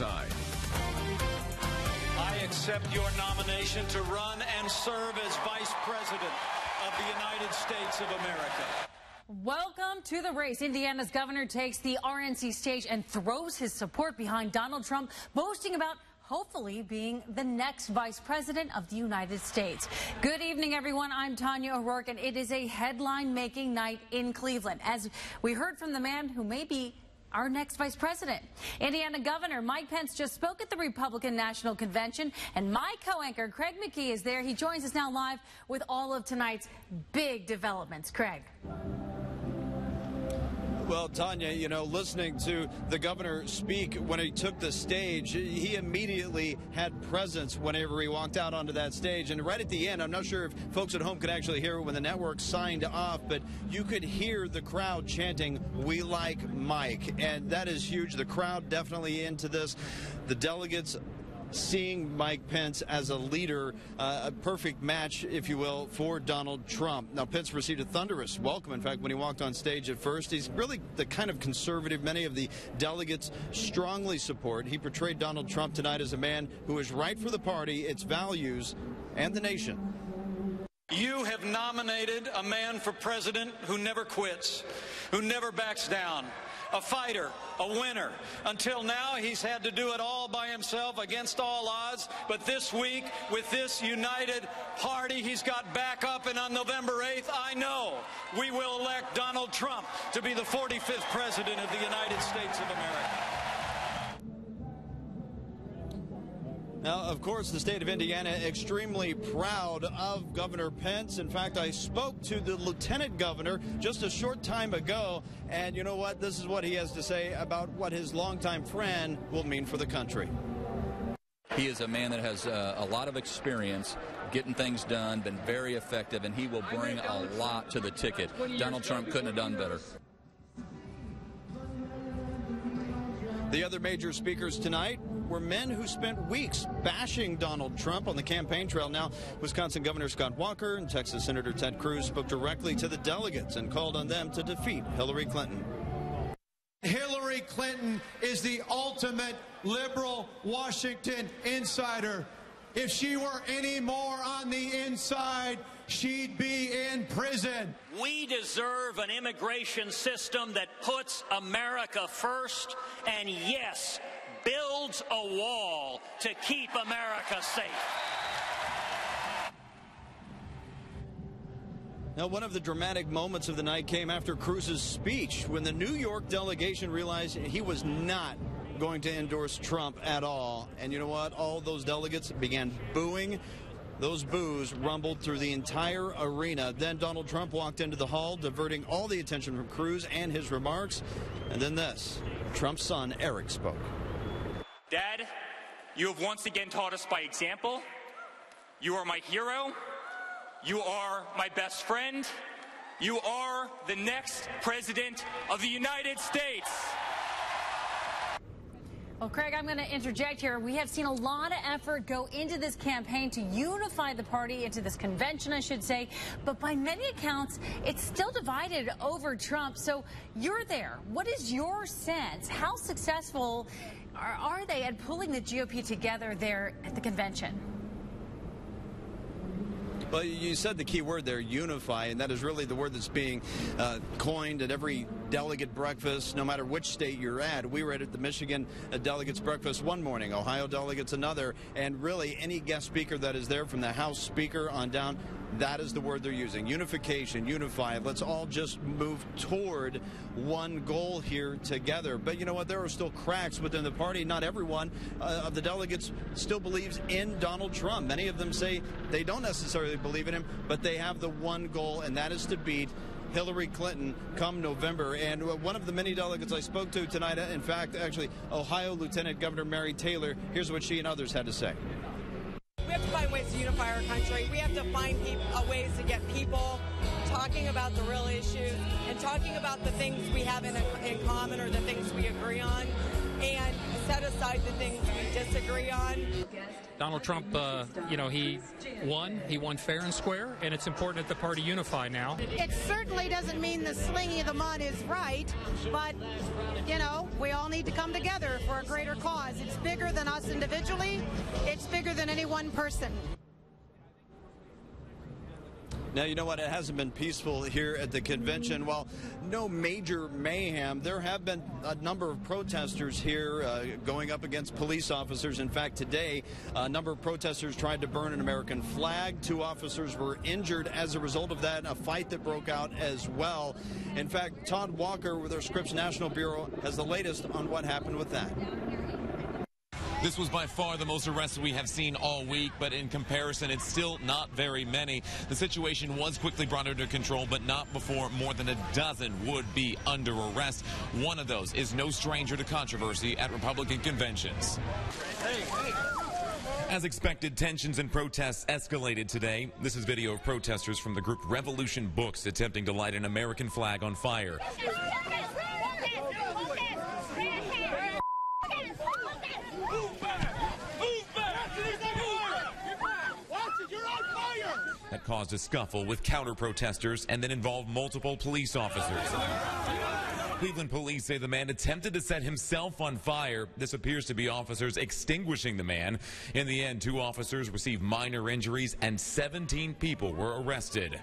side. I accept your nomination to run and serve as Vice President of the United States of America. Welcome to the race. Indiana's governor takes the RNC stage and throws his support behind Donald Trump, boasting about hopefully being the next vice president of the United States. Good evening, everyone. I'm Tanya O'Rourke, and it is a headline-making night in Cleveland, as we heard from the man who may be our next vice president. Indiana Governor Mike Pence just spoke at the Republican National Convention, and my co-anchor Craig McKee is there. He joins us now live with all of tonight's big developments. Craig. Well, Tanya, you know, listening to the governor speak when he took the stage, he immediately had presence whenever he walked out onto that stage. And right at the end, I'm not sure if folks at home could actually hear it when the network signed off, but you could hear the crowd chanting, "We like Mike." And that is huge. The crowd definitely into this. The delegates seeing Mike Pence as a leader, a perfect match, if you will, for Donald Trump. Now, Pence received a thunderous welcome. In fact, when he walked on stage at first, he's really the kind of conservative many of the delegates strongly support. He portrayed Donald Trump tonight as a man who is right for the party, its values, and the nation. You have nominated a man for president who never quits, who never backs down, a fighter, a winner. Until now, he's had to do it all by himself against all odds. But this week, with this united party, he's got backup. And on November 8th, I know we will elect Donald Trump to be the 45th president of the United States of America. Now, of course, the state of Indiana extremely proud of Governor Pence. In fact, I spoke to the lieutenant governor just a short time ago, and you know what? This is what he has to say about what his longtime friend will mean for the country. He is a man that has a lot of experience getting things done, been very effective, and he will bring a lot to the ticket. Donald Trump couldn't have done better. The other major speakers tonight were men who spent weeks bashing Donald Trump on the campaign trail. Now, Wisconsin Governor Scott Walker and Texas Senator Ted Cruz spoke directly to the delegates and called on them to defeat Hillary Clinton. Hillary Clinton is the ultimate liberal Washington insider. If she were any more on the inside, she'd be in prison. We deserve an immigration system that puts America first and, yes, builds a wall to keep America safe. Now, one of the dramatic moments of the night came after Cruz's speech when the New York delegation realized he was not going to endorse Trump at all. And you know what? All those delegates began booing. Those boos rumbled through the entire arena. Then Donald Trump walked into the hall, diverting all the attention from Cruz and his remarks. And then this, Trump's son, Eric, spoke. Dad, you have once again taught us by example. You are my hero. You are my best friend. You are the next president of the United States. Well, Craig, I'm going to interject here. We have seen a lot of effort go into this campaign to unify the party, into this convention, I should say. But by many accounts, it's still divided over Trump. So you're there. What is your sense? How successful are they at pulling the GOP together there at the convention? Well, you said the key word there, unify, and that is really the word that's being coined at every delegate breakfast, no matter which state you're at. We were at the Michigan delegates breakfast one morning, Ohio delegates another, and really any guest speaker that is there from the House Speaker on down, that is the word they're using. Unification, unify. Let's all just move toward one goal here together. But you know what? There are still cracks within the party. Not everyone of the delegates still believes in Donald Trump. Many of them say they don't necessarily believe in him, but they have the one goal, and that is to beat Hillary Clinton come November. And one of the many delegates I spoke to tonight, in fact, actually, Ohio Lieutenant Governor Mary Taylor, here's what she and others had to say. We have to find ways to unify our country. We have to find ways to get people talking about the real issues and talking about the things we have in common or the things we agree on. and set aside the things we disagree on. Donald Trump, he won fair and square, and it's important that the party unify now. It certainly doesn't mean the slinging of the mud is right, but, we all need to come together for a greater cause. It's bigger than us individually. It's bigger than any one person. Now, you know what? It hasn't been peaceful here at the convention. While no major mayhem, there have been a number of protesters here going up against police officers. In fact, today, a number of protesters tried to burn an American flag. 2 officers were injured as a result of that, a fight that broke out as well. In fact, Todd Walker with our Scripps National Bureau has the latest on what happened with that. This was by far the most arrests we have seen all week, but in comparison, it's still not very many. The situation was quickly brought under control, but not before more than a dozen would be under arrest. One of those is no stranger to controversy at Republican conventions. As expected, tensions and protests escalated today. This is video of protesters from the group Revolution Books attempting to light an American flag on fire. That caused a scuffle with counter-protesters and then involved multiple police officers. Cleveland police say the man attempted to set himself on fire. This appears to be officers extinguishing the man. In the end, 2 officers received minor injuries and 17 people were arrested.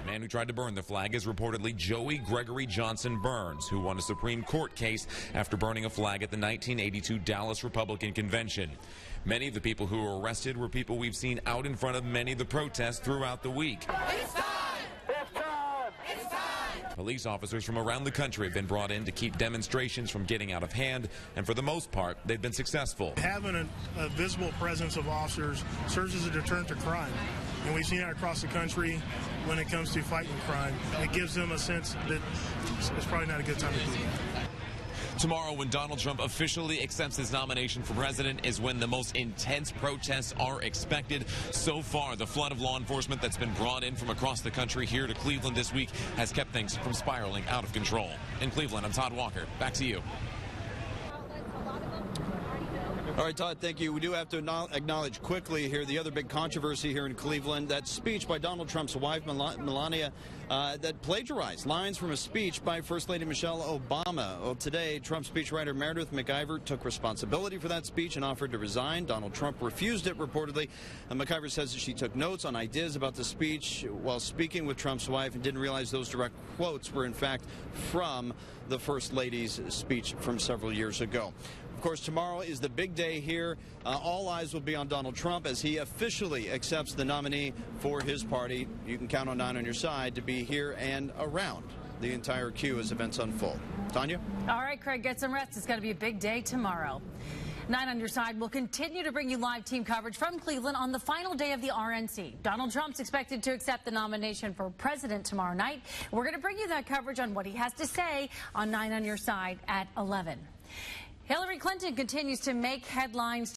The man who tried to burn the flag is reportedly Joey Gregory Johnson Burns, who won a Supreme Court case after burning a flag at the 1982 Dallas Republican Convention. Many of the people who were arrested were people we've seen out in front of many of the protests throughout the week. It's time! It's time! It's time! Police officers from around the country have been brought in to keep demonstrations from getting out of hand, and for the most part, they've been successful. Having a visible presence of officers serves as a deterrent to crime, and we've seen that across the country when it comes to fighting crime. It gives them a sense that it's probably not a good time to do that. Tomorrow, when Donald Trump officially accepts his nomination for president, is when the most intense protests are expected. So far, the flood of law enforcement that's been brought in from across the country here to Cleveland this week has kept things from spiraling out of control. In Cleveland, I'm Todd Walker. Back to you. All right, Todd, thank you. We do have to acknowledge quickly here the other big controversy here in Cleveland, that speech by Donald Trump's wife, Melania, that plagiarized lines from a speech by First Lady Michelle Obama. Well, today, Trump speechwriter Meredith McIver took responsibility for that speech and offered to resign. Donald Trump refused it, reportedly. McIver says that she took notes on ideas about the speech while speaking with Trump's wife and didn't realize those direct quotes were, in fact, from the First Lady's speech from several years ago. Of course, tomorrow is the big day here. All eyes will be on Donald Trump as he officially accepts the nominee for his party. You can count on 9 on your side to be here and around the entire queue as events unfold. Tanya? All right, Craig, get some rest. It's going to be a big day tomorrow. 9 on your side will continue to bring you live team coverage from Cleveland on the final day of the RNC. Donald Trump's expected to accept the nomination for president tomorrow night. We're going to bring you that coverage on what he has to say on 9 on your side at 11. Hillary Clinton continues to make headlines